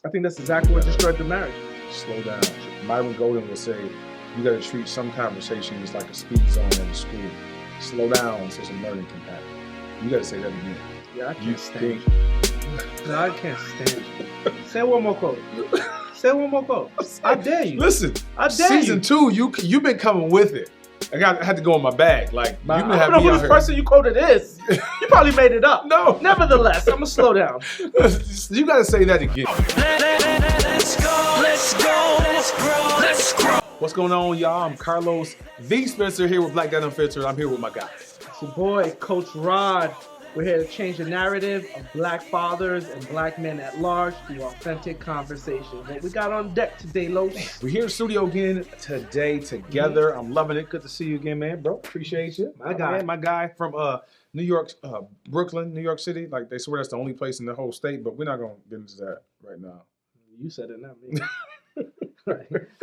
I think that's exactly what destroyed the marriage. Slow down. Myron Golden will say, you got to treat some conversations like a speed zone at a school. Slow down so some learning can happen. You got to say that again. Yeah, I can't stand you. No, I can't stand you. Say one more quote. Say one more quote. I dare you. Listen, I dare season 2, you've been coming with it. I had to go in my bag. Like, I don't know who this person you quoted is. You probably made it up. No. Nevertheless, I'm gonna slow down. You got to say that again. Let's grow. What's going on, y'all? I'm Carlos V. Spencer here with Black Dad Unfiltered. I'm here with my guys. It's your boy, Coach Rod. We're here to change the narrative of black fathers and black men at large through authentic conversation. What we got on deck today, Los? We're here in the studio again today together. I'm loving it. Good to see you again, man, bro. Appreciate you. My guy from New York, Brooklyn, New York City. Like, they swear that's the only place in the whole state, but we're not going to get into that right now. You said it, not me.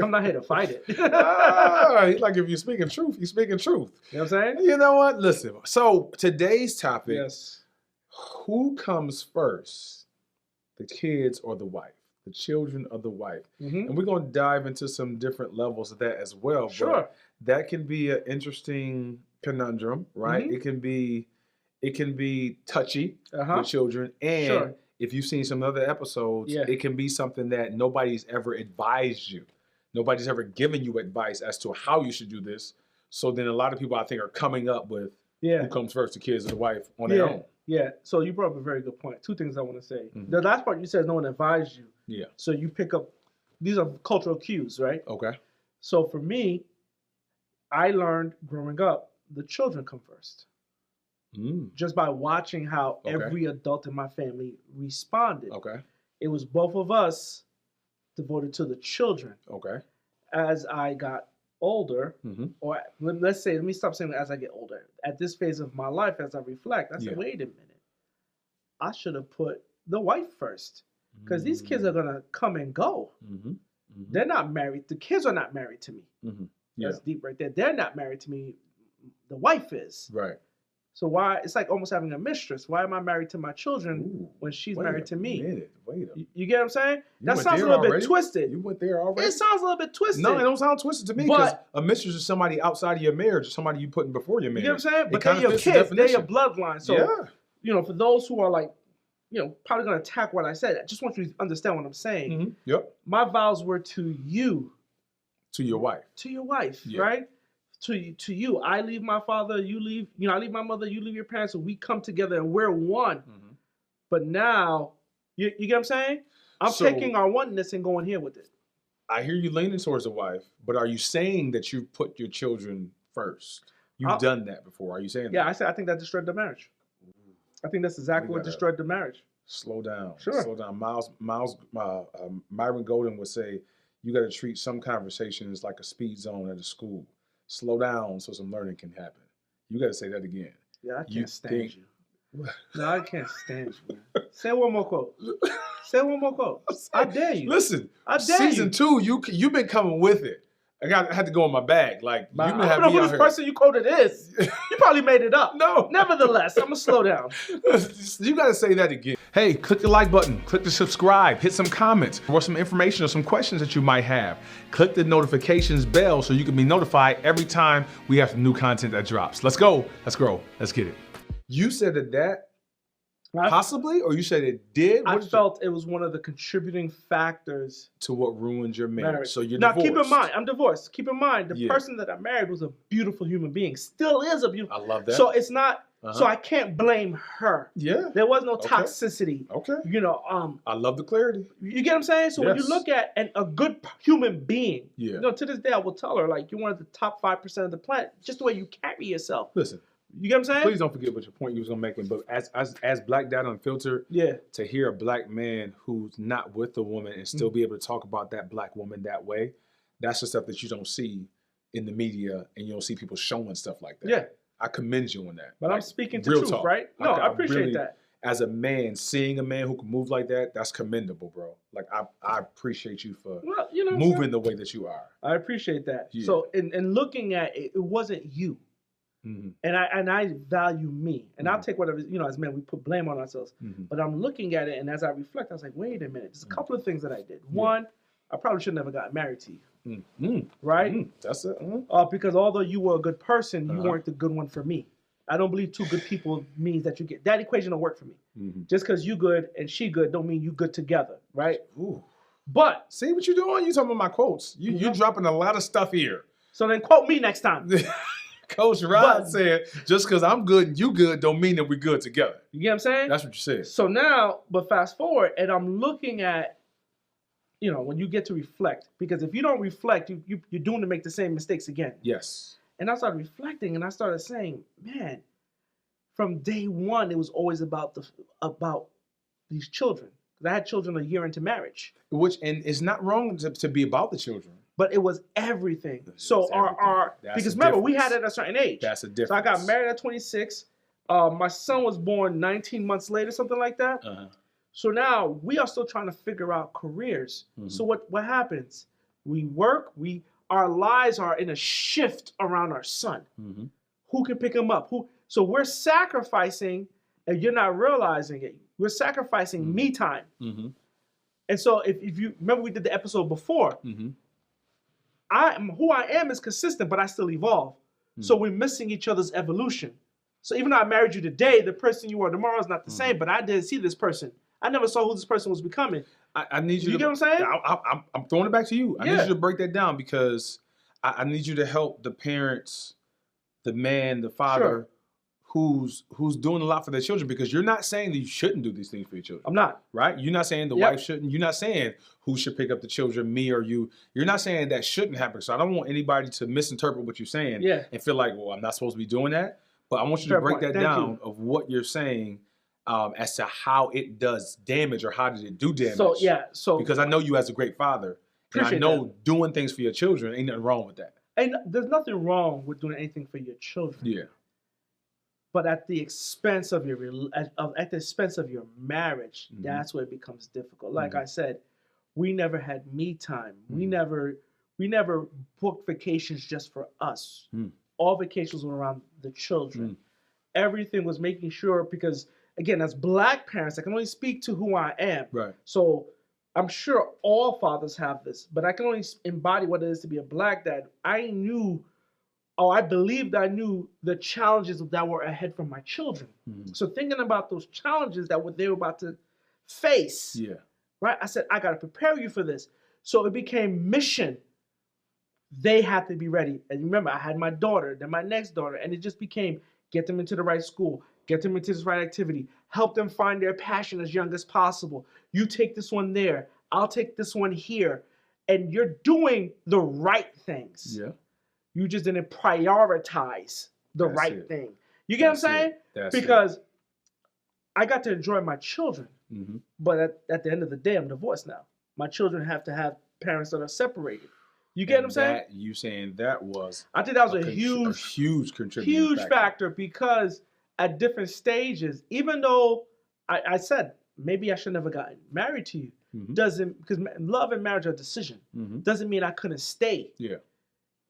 I'm not here to fight it. Like, if you're speaking truth, you're speaking truth. You know what I'm saying? You know what? Listen, so today's topic, Yes. Who comes first? The kids or the wife? The children or the wife? Mm-hmm. And we're going to dive into some different levels of that as well. Sure. But that can be an interesting conundrum, right? Mm-hmm. It can be touchy Uh-huh. with children. And Sure. if you've seen some other episodes, Yeah. it can be something that nobody's ever advised you. Nobody's ever given you advice as to how you should do this. So then a lot of people, I think, are coming up with who comes first, the kids or the wife, on their own. Yeah. So you brought up a very good point. Two things I want to say. Mhm. The last part you said is no one advised you. Yeah. So you pick up, these are cultural cues, right? Okay. So for me, I learned growing up, the children come first. Just by watching how every adult in my family responded. Okay. It was both of us devoted to the children. Okay. As I got older, Mm-hmm. or let me stop saying as I get older. At this phase of my life, as I reflect, I said, Yeah. wait a minute. I should have put the wife first. Because these kids are going to come and go. Mm-hmm. Mm-hmm. They're not married. The kids are not married to me. Mm-hmm. Yeah. That's deep right there. They're not married to me. The wife is. Right. So why? It's like almost having a mistress. Why am I married to my children when she's married to me? You get what I'm saying? That sounds a little bit twisted. You went there already? It sounds a little bit twisted. No, it don't sound twisted to me, because a mistress is somebody outside of your marriage, or somebody you putting before your marriage. You know what I'm saying? But they're your kids. They're your bloodline. So, for those who are like, probably going to attack what I said, I just want you to understand what I'm saying. Mm-hmm. Yep. My vows were to you. To your wife. To your wife, Yeah. right? To you. I leave my father, you leave, I leave my mother, you leave your parents, and we come together and we're one. Mm-hmm. But now, you get what I'm saying? I'm taking our oneness and going here with it. I hear you leaning towards the wife, but are you saying that you put your children first? You've done that before. Are you saying that? I think that destroyed the marriage. I think that's exactly what destroyed the marriage. Slow down. Sure. Slow down. Myron Golden would say, you got to treat some conversations like a speed zone at a school. Slow down so some learning can happen. You got to say that again. Yeah, I can't stand you. No, I can't stand you, man. Say one more quote. Say one more quote. I dare you. Listen, I dare you. season 2, you've been coming with it. I had to go in my bag. Like, I don't know who this person you quoted is. You probably made it up. No. Nevertheless, I'm going to slow down. You got to say that again. Hey, click the like button. Click the subscribe. Hit some comments or some information or some questions that you might have. Click the notifications bell so you can be notified every time we have some new content that drops. Let's go. Let's grow. Let's get it. You said that possibly, or you said it did? I felt it was one of the contributing factors to what ruined your marriage. So you're now, divorced. keep in mind, I'm divorced. Keep in mind, the person that I married was a beautiful human being. Still is a beautiful. I love that. So it's not. So I can't blame her. Yeah. There was no toxicity. Okay. I love the clarity. You get what I'm saying? So when you look at a good human being, to this day I will tell her, like, you're one of the top 5% of the planet. Just the way you carry yourself. Listen. You get what I'm saying? Please don't forget what your point you was gonna make. But as Black Dad Unfiltered, to hear a black man who's not with a woman and still be able to talk about that black woman that way, that's the stuff that you don't see in the media, and you don't see people showing stuff like that. Yeah. I commend you on that. But I'm speaking to truth, right? No, I appreciate really, that. As a man, seeing a man who can move like that, that's commendable, bro. Like, I appreciate you for moving the way that you are. I appreciate that. Yeah. So in looking at it, it wasn't you. and I value me, and I'll take whatever, as men we put blame on ourselves. But I'm looking at it, and as I reflect, I was like, wait a minute, there's a couple of things that I did. One, I probably should never gotten married to you, right? That's it. Because although you were a good person, you weren't the good one for me. I don't believe two good people means that you get that equation don't work for me. Just because you good and she good don't mean you good together, right? Ooh. But see what you're doing? You talking about my quotes? You're dropping a lot of stuff here. So then quote me next time. Coach Rod said, just because I'm good and you good don't mean that we're good together. You get what I'm saying? That's what you said. So now, but fast forward, and I'm looking at, when you get to reflect, because if you don't reflect, you're doomed to make the same mistakes again. Yes. And I started reflecting, and I started saying, man, from day one, it was always about these children. Because I had children a year into marriage. And it's not wrong to be about the children. But it was everything. So because remember, we had it at a certain age. That's a difference. So I got married at 26. My son was born 19 months later, something like that. So now we are still trying to figure out careers. So what happens? We work, our lives are in a shift around our son. Who can pick him up? So we're sacrificing, and you're not realizing it. We're sacrificing me time. And so if you remember, we did the episode before. Who I am is consistent, but I still evolve. So we're missing each other's evolution. So even though I married you today, the person you are tomorrow is not the same, but I didn't see this person. I never saw who this person was becoming. I need you to get what I'm saying? I'm throwing it back to you. I need you to break that down, because I need you to help the parents, the man, the father, who's doing a lot for their children, because you're not saying that you shouldn't do these things for your children. I'm not. Right? You're not saying the wife shouldn't. You're not saying who should pick up the children, me or you. You're not saying that shouldn't happen. So I don't want anybody to misinterpret what you're saying and feel like, well, I'm not supposed to be doing that. But I want you to break that down of what you're saying as to how it does damage, or how did it do damage. So because I know you as a great father, and I know doing things for your children, ain't nothing wrong with that. And there's nothing wrong with doing anything for your children. Yeah. But at the expense of your marriage, that's where it becomes difficult. Like I said, we never had me time. We never booked vacations just for us. All vacations were around the children. Everything was making sure, because again, as Black parents, I can only speak to who I am. Right. So I'm sure all fathers have this, but I can only embody what it is to be a Black dad. I believed I knew the challenges that were ahead for my children. So thinking about those challenges that they were about to face, right? I said, I got to prepare you for this. So it became mission. They had to be ready. And remember, I had my daughter, then my next daughter, and it just became get them into the right school, get them into this right activity, help them find their passion as young as possible. You take this one there, I'll take this one here. And you're doing the right things. Yeah. You just didn't prioritize the right thing. You get what I'm saying? Because I got to enjoy my children, but at the end of the day, I'm divorced now. My children have to have parents that are separated. You get what I'm saying? You saying that was? I think that was a huge contributing factor, because at different stages, even though I said maybe I should never gotten married to you, doesn't, because love and marriage are a decision. Doesn't mean I couldn't stay. Yeah.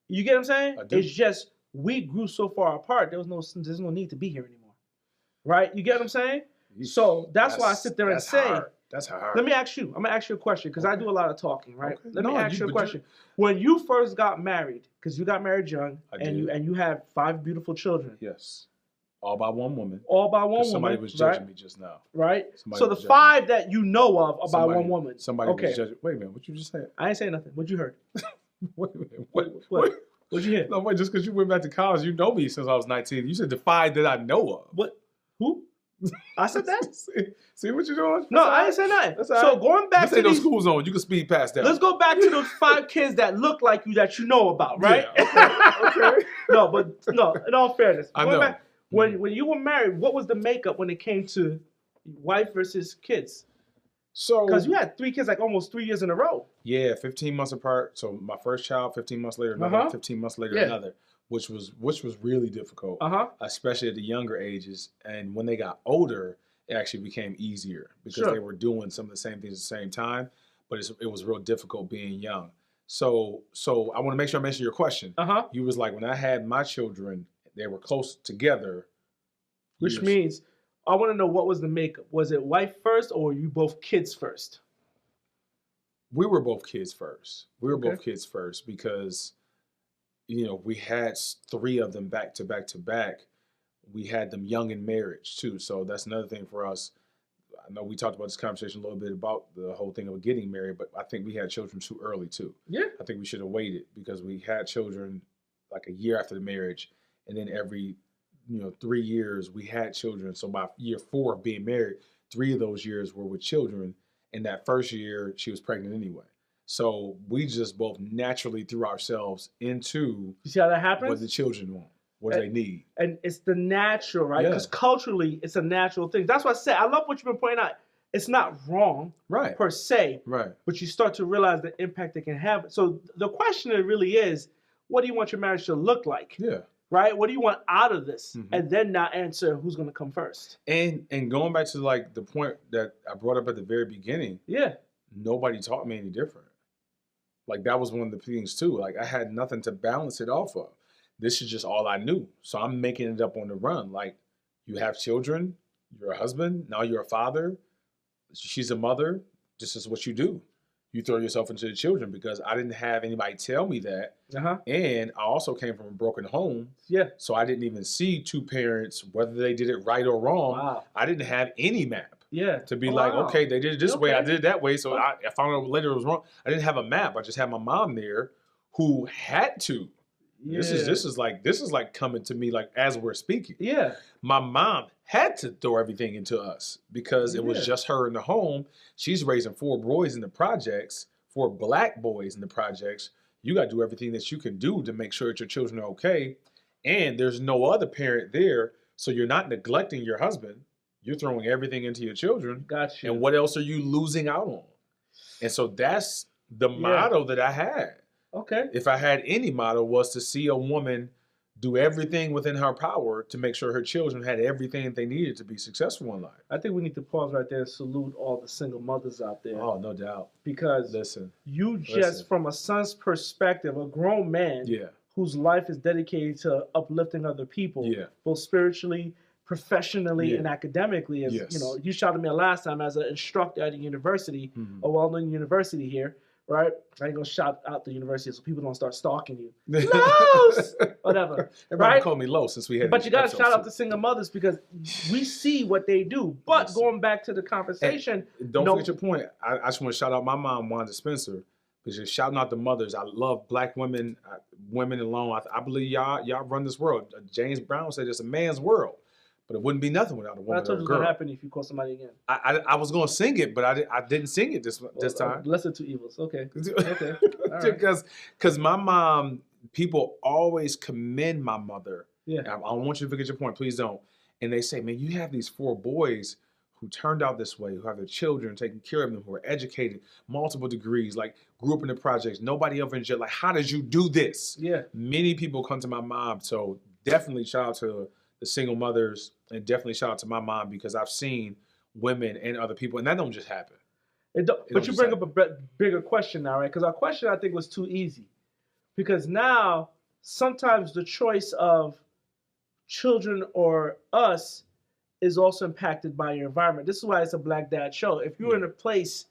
You get what I'm saying? It's just we grew so far apart. There's no need to be here anymore, right? You get what I'm saying? So that's why I sit there and say. That's hard. Let me ask you. I'm gonna ask you a question, because I do a lot of talking, right? Let me ask you a question. When you first got married, because you got married young, and you had 5 beautiful children. Yes. All by one woman. All by one woman. Somebody was judging me just now. Right. So the 5 that you know of about one woman. Somebody was judging. Wait a minute. What you just said? I ain't saying nothing. What you heard? Wait a minute. What'd you hear? No, wait. Just because you went back to college, you know me since I was 19. You said the 5 that I know of. What? Who? I said that? See what you're doing? No, I ain't saying that. So going back to these school zone, you can speed past that. Let's go back to those 5 kids that look like you that you know about, right? Yeah, okay. No, in all fairness. I know. Back, when you were married, what was the makeup when it came to wife versus kids? So, because you had 3 kids like almost 3 years in a row. Yeah, 15 months apart. So my first child, 15 months later, another, 15 months later, another. Which was really difficult, especially at the younger ages. And when they got older, it actually became easier because they were doing some of the same things at the same time. But it was real difficult being young. So I want to make sure I answer your question. You was like, when I had my children, they were close together. Which means, I want to know, what was the makeup? Was it wife first, or were you both kids first? We were both kids first. We were Okay. both kids first because, we had 3 of them back to back to back. We had them young in marriage too. So that's another thing for us. I know we talked about this conversation a little bit about the whole thing of getting married, but I think we had children too early too. Yeah. I think we should have waited because we had children like a year after the marriage, and then every 3 years we had children. So by year 4 of being married, 3 of those years were with children. And that first year she was pregnant anyway. So we just both naturally threw ourselves into You see how that happens? what the children want, what they need. And it's the natural, right? Yeah. Because culturally, it's a natural thing. That's why I said, I love what you've been pointing out. It's not wrong, Right. per se, Right. but you start to realize the impact it can have. So the question really is, what do you want your marriage to look like? Yeah. Right? What do you want out of this? Mhm. And then now answer who's going to come first. And going back to like the point that I brought up at the very beginning, Yeah. nobody taught me any different. Like that was one of the things too. Like I had nothing to balance it off of. This is just all I knew. So I'm making it up on the run. Like you have children, you're a husband, now you're a father, she's a mother. This is what you do. You throw yourself into the children because I didn't have anybody tell me that. Uh-huh. And I also came from a broken home. Yeah. So I didn't even see 2 parents, whether they did it right or wrong. Wow. I didn't have any map. Yeah. To be Oh, like, wow. okay, they did it this way, I Okay. did it that way. So I found out later it was wrong. I didn't have a map. I just had my mom there who had to. Yeah. This is like coming to me like as we're speaking. Yeah. My mom had to throw everything into us because it was Yeah. just her in the home. She's raising 4 boys in the projects, 4 black boys in the projects. You got to do everything that you can do to make sure that your children are okay. And there's no other parent there. So you're not neglecting your husband. You're throwing everything into your children. Got you. And what else are you losing out on? And so that's the motto that I had. Okay. If I had any motto, was to see a woman do everything within her power to make sure her children had everything they needed to be successful in life. I think we need to pause right there and salute all the single mothers out there. Oh, no doubt. Because Listen. you just, Listen. from a son's perspective, a grown man Yeah. whose life is dedicated to uplifting other people, Yeah. both spiritually, professionally, Yeah. and academically. As Yes. you shouted me last time as an instructor at a university, Mhm. a well-known university here, right? I ain't gonna shout out the university so people don't start stalking you. Los! Whatever. Everybody right? called me low since we had. But this you gotta episode, shout out too. the single mothers because we see what they do. But Yes. going back to the conversation, Don't no- forget your point. I just want to shout out my mom, Wanda Spencer, because you're shouting out the mothers. I love black women, women alone. I believe y'all run this world. James Brown said it's a man's world, but it wouldn't be nothing without a I woman told or you a what's gonna girl. happen if you call somebody again. I was going to sing it, but I didn't sing it this time. Lesser two evils. Okay. Okay. All right. Because my mom, people always commend my mother. Yeah. I don't want you to forget your point. Please don't. And they say, man, you have these 4 boys who turned out this way, who have their children, taking care of them, who are educated, multiple degrees, like grew up in the projects, nobody ever in jail. Like, how did you do this? Yeah. Many people come to my mom. So definitely shout out to the single mothers and definitely shout out to my mom because I've seen women and other people, and that don't just happen. But you bring up a bigger question now, right? Because our question, I think, was too easy. Because now, sometimes the choice of children or us is also impacted by your environment. This is why it's a Black Dad show. If you're in a place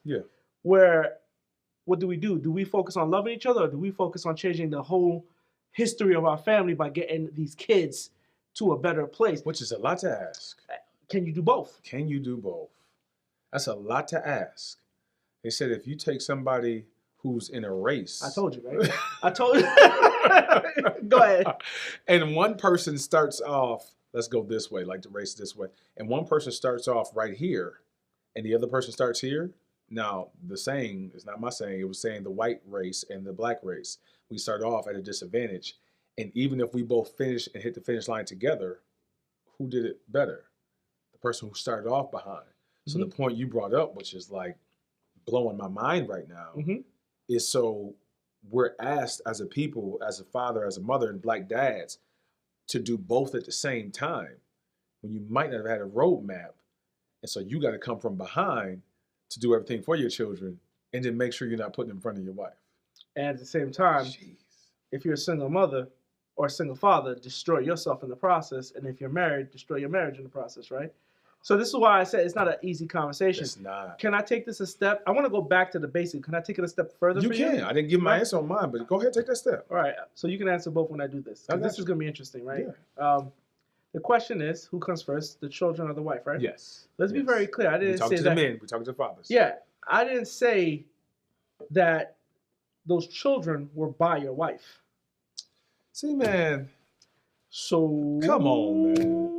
where, what do? Do we focus on loving each other, or do we focus on changing the whole history of our family by getting these kids to a better place? Which is a lot to ask. Can you do both? Can you do both? That's a lot to ask. They said if you take somebody who's in a race. I told you, right? I told you. Go ahead. And one person starts off, let's go this way, like the race this way. And one person starts off right here, and the other person starts here. Now, the saying is not my saying. It was saying the white race and the black race. We start off at a disadvantage. And even if we both finish and hit the finish line together, who did it better? The person who started off behind. So the point you brought up, which is like blowing my mind right now, is so we're asked as a people, as a father, as a mother, and black dads to do both at the same time when you might not have had a roadmap. And so you got to come from behind to do everything for your children and then make sure you're not putting in front of your wife. And at the same time, if you're a single mother, or a single father, destroy yourself in the process. And if you're married, destroy your marriage in the process, right? So this is why I said it's not an easy conversation. It's not. Can I take this a step? I want to go back to the basic. Can I take it a step further You for can. you? I didn't give my Right. answer on mine, but go ahead, take that step. All right. So you can answer both when I do this. 'Cause I got this you. is going to be interesting, right? Yeah. The question is, who comes first, the children or the wife, right? Yes. Let's be very clear. I We didn't talking say to that. the men. We talking to the fathers. Yeah, I didn't say that those children were by your wife. See, man, So come on, man.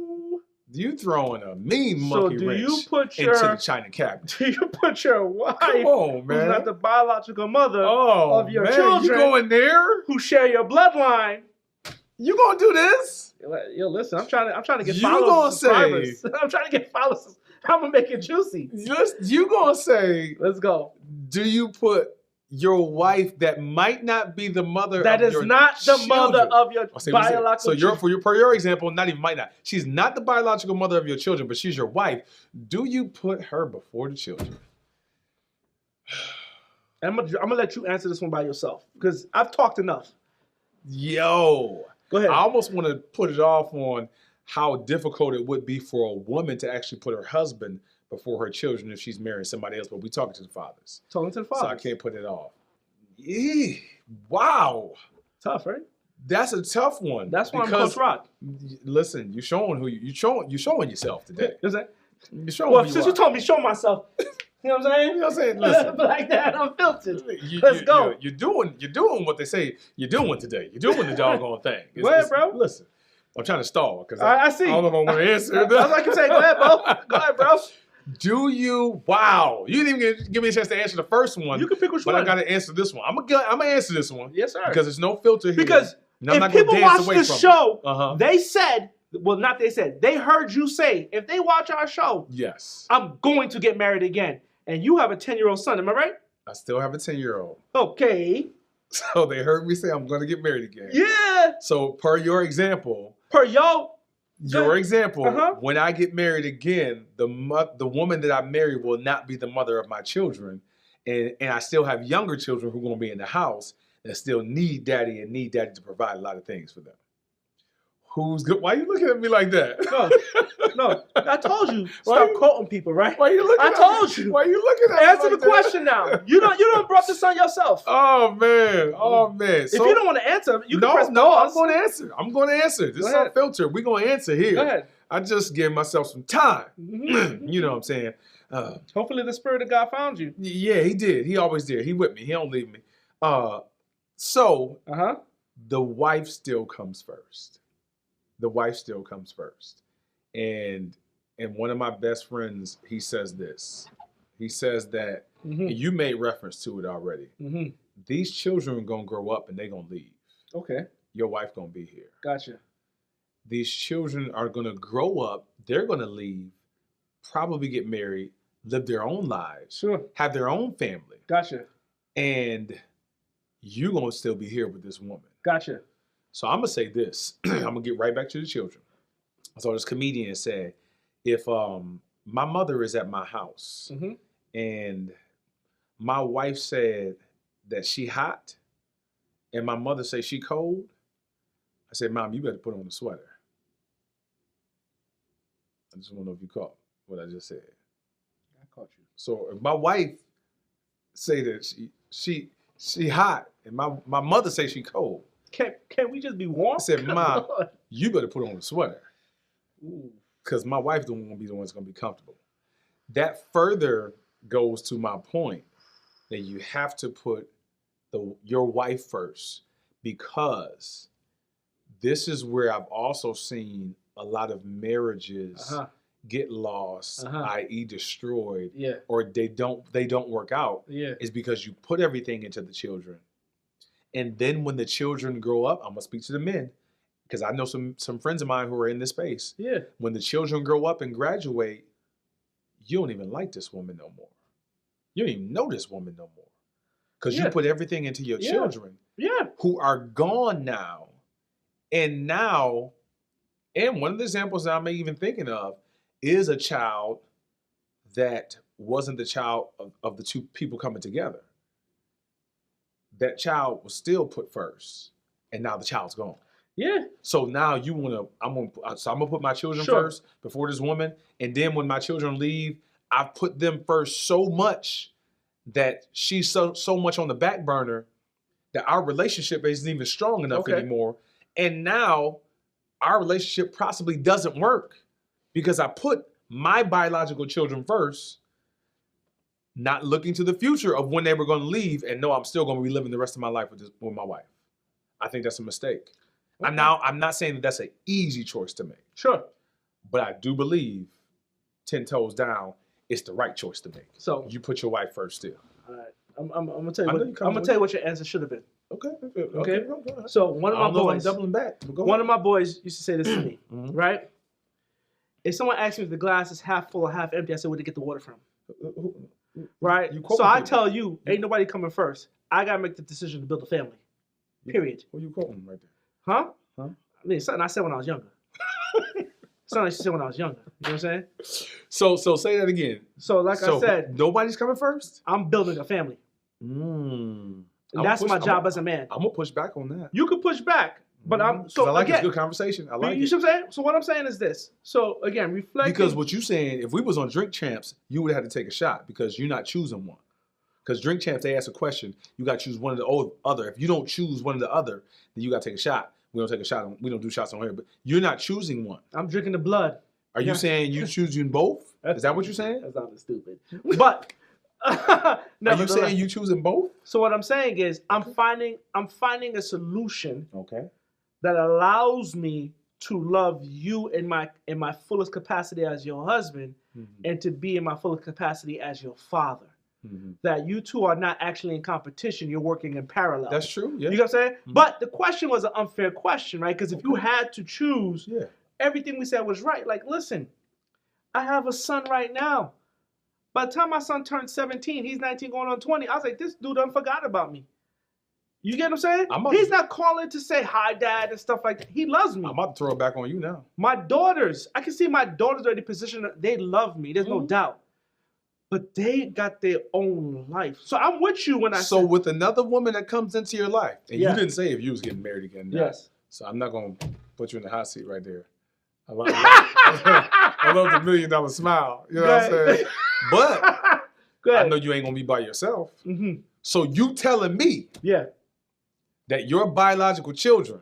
You throwing a mean So monkey do wrench you put into the your China cabinet. do you put your wife, Come on, who's man. not the biological mother Oh, of your man, children, you going there? who share your bloodline? You gonna do this? Yo, listen, I'm trying to get You followers, gonna and subscribers. say- I'm trying to get followers. I'm gonna make it juicy. You gonna say, Let's go. do you put your wife that might not be the mother That of is your not the mother children? of your I'll say what you said. biological So children. for your example, not even might not. She's not the biological mother of your children, but she's your wife. Do you put her before the children? And I'm gonna let you answer this one by yourself because I've talked enough. Yo. Go ahead. I almost want to put it off on how difficult it would be for a woman to actually put her husband before her children if she's marrying somebody else, but we talking to the fathers. Talking to the So father. I can't put it off. Wow. Tough, right? That's a tough one. That's why I'm because- Coach Rock. Listen, you're showing who you showing yourself today. Is that? You're showing Well, who since you you are. told me show myself, you know what I'm saying? You know what I'm saying? Listen. Like that, unfiltered. You- Let's you- go. You're doing what they say you're doing today. You're doing the doggone thing. Go ahead, bro. Listen, I'm trying to stall because I see. I don't know if I want to answer. I was like to say, go ahead, bro. Go ahead, bro. Do you? Wow, you didn't even give me a chance to answer the first one. You can pick which but one. I got to answer this one. I'm gonna answer this one. Yes, sir. Because there's no filter here. Because And I'm if not gonna people dance watch away this from show, it. Uh-huh. they said, well, not they said, they heard you say, if they watch our show, Yes, I'm going to get married again. And you have a 10-year-old son, am I right? I still have a 10-year-old. Okay. So they heard me say I'm going to get married again. Yeah. So per your example, Per y'all. Uh-huh. when I get married again, the woman that I marry will not be the mother of my children, and I still have younger children who are going to be in the house that still need daddy to provide a lot of things for them. Who's good? Why are you looking at me like that? No, I told you, Why stop you- quoting people, right? Why are you looking? I at told me? you. Why are you looking at me Answer like the question now. You don't brought this on yourself. Oh man! Oh man! If you don't want to answer, you can press no, I'm pause. going to answer. I'm going to answer. This Go is ahead. Unfiltered. We're going to answer here. Go ahead. I just gave myself some time. Mhm. You know what I'm saying? Hopefully the Spirit of God found you. Yeah, he did. He always did. He with me. He don't leave me. So Uh-huh. the wife still comes first. The wife still comes first. And one of my best friends, he says this. He says that, Mm-hmm. and you made reference to it already. Mm-hmm. These children are going to grow up and they're going to leave. Okay. Your wife going to be here. Gotcha. These children are going to grow up. They're going to leave, probably get married, live their own lives, Sure. have their own family. Gotcha. And you're going to still be here with this woman. Gotcha. So I'm going to say this. I'm going to get right back to the children. So this comedian said, if my mother is at my house Mm-hmm. and my wife said that she hot and my mother say she cold, I said, Mom, you better put on a sweater. I just want to know if you caught what I just said. I caught you. So if my wife say that she hot and my mother say she cold, Can we just be warm? I said, Come Ma, on. you better put on a sweater. Ooh. Because my wife don't want to be the one that's going to be comfortable. That further goes to my point that you have to put your wife first, because this is where I've also seen a lot of marriages Uh-huh. get lost, Uh-huh. i.e. destroyed, Yeah. or they don't work out, Yeah. is because you put everything into the children. And then when the children grow up, I'm going to speak to the men, because I know some friends of mine who are in this space. Yeah. When the children grow up and graduate, you don't even like this woman no more. You don't even know this woman no more. Because Yeah. you put everything into your Yeah. children Yeah. who are gone now. And one of the examples that I'm even thinking of is a child that wasn't the child of the two people coming together. That child was still put first. And now the child's gone. Yeah. So now I'm gonna put my children Sure. first before this woman, and then when my children leave, I put them first so much that she's so much on the back burner that our relationship isn't even strong enough anymore. And now our relationship possibly doesn't work because I put my biological children first, not looking to the future of when they were going to leave, and no, I'm still going to be living the rest of my life with my wife. I think that's a mistake. Okay. I'm not saying that that's an easy choice to make. Sure. But I do believe 10 toes down, it's the right choice to make. So you put your wife first still. All right. I'm gonna tell you what your answer should have been. Okay. So one of my boys, I'm doubling back. One of my boys used to say this to me, Mhm. right? If someone asked me if the glass is half full or half empty, I said, where'd they get the water from? Right? So I tell you, ain't nobody coming first. I gotta make the decision to build a family. Period. What you quoting right there? Huh? Huh? I mean, something I said when I was younger. Something I used to say when I was younger. You know what I'm saying? So say that again. So I said, nobody's coming first? I'm building a family. And that's my job as a man. I'm gonna push back on that. You can push back, but I like this good conversation. I like you it. see what I'm saying? So what I'm saying is this. So again, reflecting. Because what you saying, if we was on Drink Champs, you would have had to take a shot because you're not choosing one. Because Drink Champs, they ask a question, you got to choose one of the other. If you don't choose one of the other, then you got to take a shot. We don't take a shot. We don't do shots on here, but you're not choosing one. I'm drinking the blood. Are you saying you choosing both? Is that what you're saying? That sounds stupid. But are you saying you choosing both? So what I'm saying is I'm finding a solution Okay. that allows me to love you in my fullest capacity as your husband and to be in my fullest capacity as your father. That you two are not actually in competition, you're working in parallel. That's true. Yeah. You know what I'm saying? But the question was an unfair question, right? Because if you had to choose, everything we said was right. Like, listen, I have a son right now. By the time my son turned 17, he's 19 going on 20. I was like, this dude done forgot about me. You get what I'm saying? He's not calling to say hi, dad, and stuff like that. He loves me. I'm about to throw it back on you now. My daughters, I can see my daughters already positioned. They love me. There's no doubt. But they got their own life. So I'm with you when I So with another woman that comes into your life, and you didn't say if you was getting married again. Yes. So I'm not going to put you in the hot seat right there. I love the $1 million smile. You know what I'm saying? But I know you ain't going to be by yourself. So you telling me that your biological children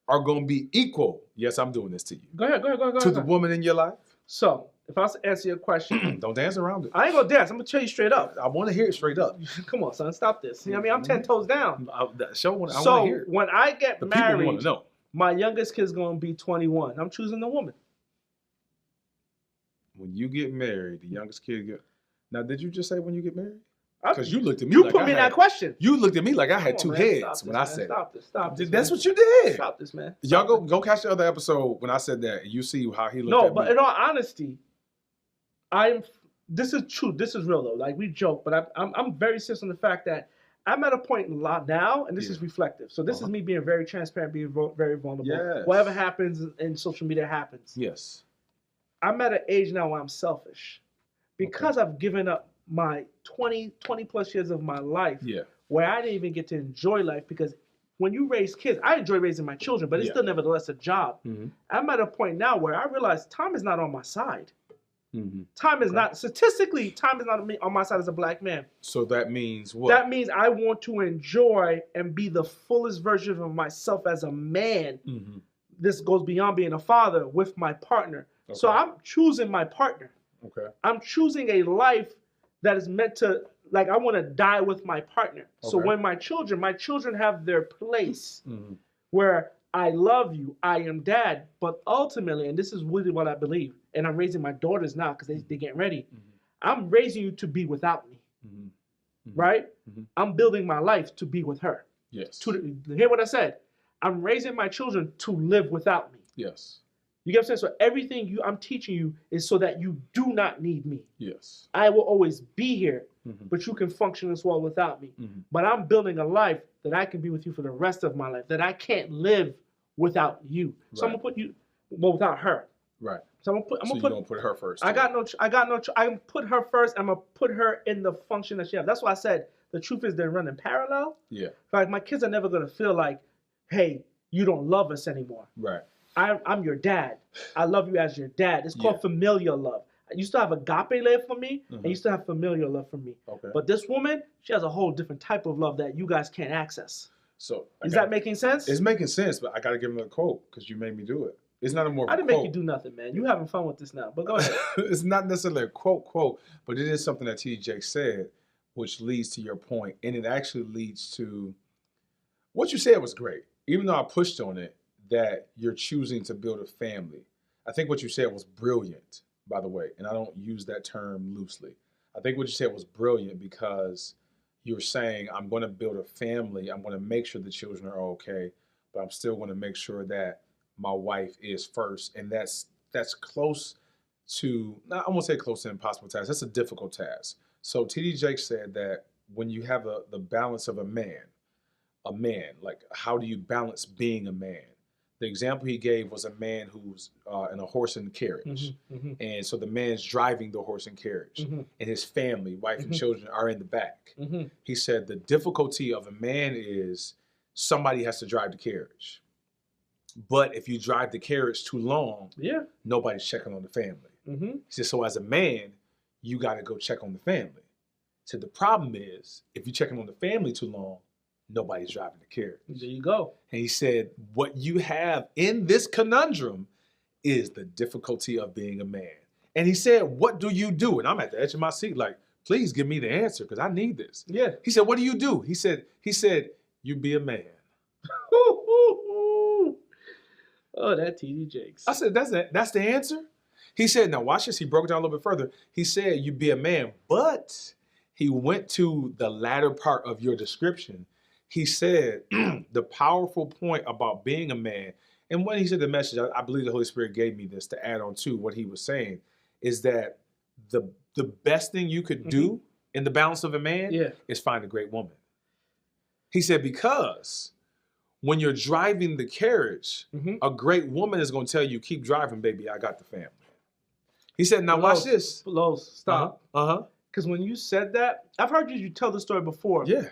are going to be equal. Yes, I'm doing this to you. Go ahead. To the woman in your life. So if I was to answer your question. Don't dance around it. I ain't going to dance. I'm going to tell you straight up. I want to hear it straight up. Come on, son. Stop this. You know what I mean? I'm 10 toes down. I want to hear it. When I get married, people want to know. My youngest kid's going to be 21. I'm choosing the woman. When you get married, the youngest kid Now, did you just say when you get married? Because you looked at me. You put me in that question. You looked at me like I had two heads when I said. Stop this. That's what you did. Stop this, man. Y'all go catch the other episode when I said that, and you see how he looked at me. No, but in all honesty, this is true. This is real though. Like we joke, but I'm very serious on the fact that I'm at a point now, and this is reflective. So this is me being very transparent, being very vulnerable. Yes. Whatever happens in social media happens. Yes. I'm at an age now where I'm selfish because I've given up my 20 plus years of my life where I didn't even get to enjoy life because when you raise kids, I enjoy raising my children, but it's still nevertheless a job. I'm at a point now where I realize time is not on my side. Time is not, statistically, time is not on my side as a black man. So that means what? That means I want to enjoy and be the fullest version of myself as a man. This goes beyond being a father with my partner. So I'm choosing my partner. I'm choosing a life that is meant to, like, I want to die with my partner. So when my children have their place where I love you, I am dad, but ultimately, and this is really what I believe, and I'm raising my daughters now because they're getting ready, I'm raising you to be without me, right? I'm building my life to be with her. Yes. Hear what I said? I'm raising my children to live without me. Yes. You get what I'm saying? So everything I'm teaching you is so that you do not need me. Yes. I will always be here, but you can function as well without me. But I'm building a life that I can be with you for the rest of my life, that I can't live without you. So I'm gonna put you, without her. Right. So I'm gonna put her first. I put her first. I'm gonna put her in the function that she has. That's why I said the truth is they're running parallel. Yeah. Like my kids are never gonna feel like, hey, you don't love us anymore. Right. I'm your dad. I love you as your dad. It's called familial love. You still have agape love for me, and you still have familial love for me. Okay. But this woman, she has a whole different type of love that you guys can't access. So is that making sense? It's making sense, but I got to give him a quote because you made me do it. It's not a more. I didn't make you do nothing, man. You having fun with this now, but go ahead. It's not necessarily a quote, but it is something that TJ said, which leads to your point, and it actually leads to what you said was great. Even though I pushed on it, that you're choosing to build a family. I think what you said was brilliant, by the way, and I don't use that term loosely. I think what you said was brilliant because you're saying, I'm going to build a family. I'm going to make sure the children are okay, but I'm still going to make sure that my wife is first. And that's close to, I won't say close to an impossible task. That's a difficult task. So TD Jakes said that when you have the balance of a man, like how do you balance being a man? The example he gave was a man who's in a horse and carriage. And so the man's driving the horse and carriage and his family, wife and children are in the back. He said the difficulty of a man is somebody has to drive the carriage. But if you drive the carriage too long, nobody's checking on the family. He said, so as a man, you got to go check on the family. So the problem is if you're checking on the family too long, nobody's driving the carriage. There you go. And he said, what you have in this conundrum is the difficulty of being a man. And he said, what do you do? And I'm at the edge of my seat like, please give me the answer because I need this. Yeah. He said, what do you do? He said, you be a man. Oh, that TD Jakes. I said, that's the answer? He said, now watch this. He broke it down a little bit further. He said, you be a man. But he went to the latter part of your description. He said the powerful point about being a man, and when he said the message, I believe the Holy Spirit gave me this to add on to what he was saying, is that the best thing you could do in the balance of a man is find a great woman. He said, because when you're driving the carriage, a great woman is going to tell you, keep driving, baby, I got the family. He said, now watch this. Los, stop. Because when you said that, I've heard you tell the story before. Yeah.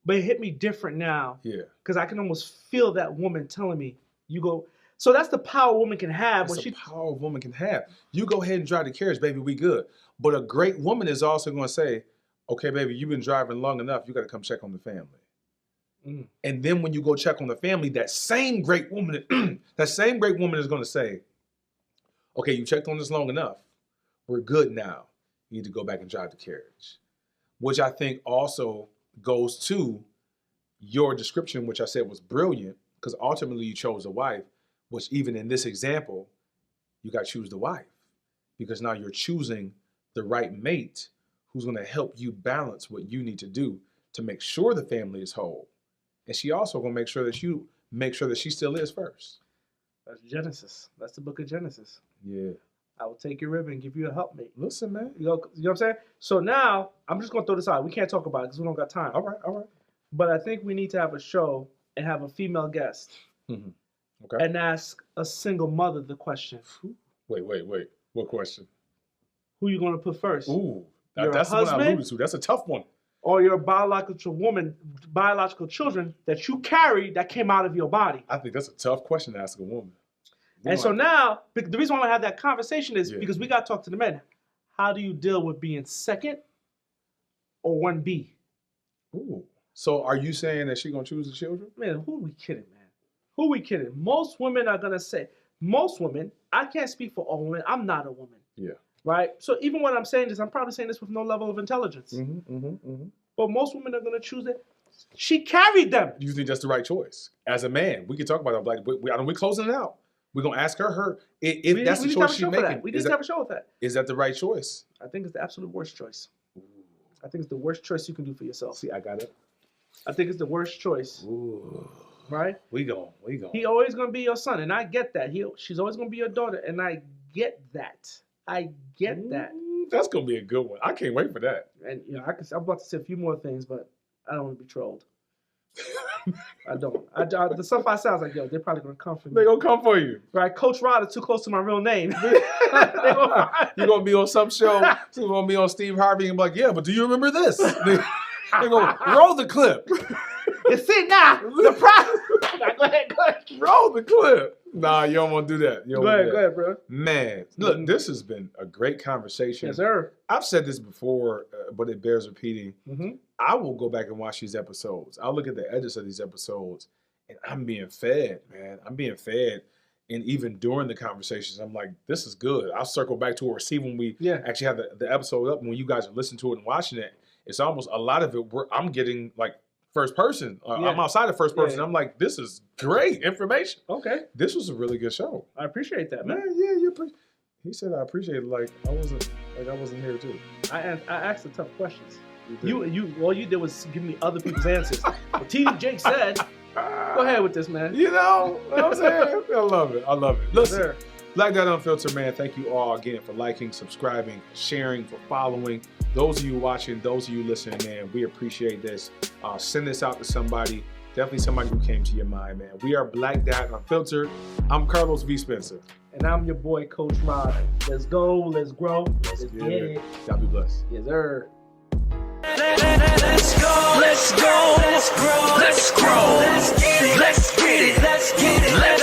But it hit me different now. Yeah. Because I can almost feel that woman telling me, you go. So that's the power a woman can have. That's the power a woman can have. You go ahead and drive the carriage, baby, we good. But a great woman is also going to say, okay, baby, you've been driving long enough. You got to come check on the family. And then when you go check on the family, that same great woman is going to say, okay, you checked on this long enough. We're good now. You need to go back and drive the carriage. Which I think also goes to your description, which I said was brilliant, because ultimately you chose a wife, which even in this example, you got to choose the wife. Because now you're choosing the right mate who's going to help you balance what you need to do to make sure the family is whole. And she also going to make sure that she still is first. That's Genesis. That's the book of Genesis. Yeah. I will take your rib and give you a helpmate. Listen, man. You know what I'm saying? So now, I'm just going to throw this out. We can't talk about it because we don't got time. All right. But I think we need to have a show and have a female guest. Okay. And ask a single mother the question. Wait. What question? Who you going to put first? Ooh, that's the one I alluded to. That's a tough one. Or your biological children that you carry that came out of your body. I think that's a tough question to ask a woman. And so now, the reason why I have that conversation is because we got to talk to the men. How do you deal with being second or 1B? Ooh. So are you saying that she's going to choose the children? Man, who are we kidding, man? Who are we kidding? Most women are going to say, I can't speak for all women. I'm not a woman. Yeah. Right? So even when I'm saying this, I'm probably saying this with no level of intelligence. But most women are going to choose it. She carried them. You think that's the right choice? As a man, we can talk about that. Like, we're closing it out. We're going to ask her if that's the choice she's making. We need to have a show with that. Is that the right choice? I think it's the absolute worst choice. I think it's the worst choice you can do for yourself. See, I got it. I think it's the worst choice. Ooh. Right? We go. He always going to be your son, and I get that. She's always going to be your daughter, and I get that. That. That's going to be a good one. I can't wait for that. And I'm about to say a few more things, but I don't want to be trolled. I don't. The stuff I sounds like, they're probably going to come for me. They're going to come for you. Right? Coach Rod is too close to my real name. You're going to be on some show. You're going to be on Steve Harvey and be like, yeah, but do you remember this? They're going to roll the clip. You see now, the problem. Nah, go ahead. Roll the clip. Nah, you don't want to do that. You don't Go wanna ahead, do that. bro. Man, look, this has been a great conversation. Yes, sir. I've said this before, but it bears repeating. Mm-hmm. I will go back and watch these episodes. I'll look at the edges of these episodes, and I'm being fed, man. I'm being fed. And even during the conversations, I'm like, this is good. I'll circle back to it or see when we actually have the episode up. And when you guys are listening to it and watching it, it's almost a lot of it where I'm getting like first person. I'm outside of first person. I'm like, this is great information. Okay. This was a really good show. I appreciate that, man. He said I appreciate it like I wasn't here too. I asked the tough questions. You all you did was give me other people's answers. But TD Jake said, go ahead with this, man. You know what I'm saying? I love it. Listen, Black Dad Unfiltered, man, thank you all again for liking, subscribing, sharing, for following. Those of you watching, those of you listening, man, we appreciate this. Send this out to somebody. Definitely somebody who came to your mind, man. We are Black Dad Unfiltered. I'm Carlos V. Spencer. And I'm your boy, Coach Rod. Let's go. Let's grow. Let's get it. God be blessed. Yes, sir. Let's go. Let's go. Let's grow. Let's grow. Let's get it. Let's get it. Let's get it. Let's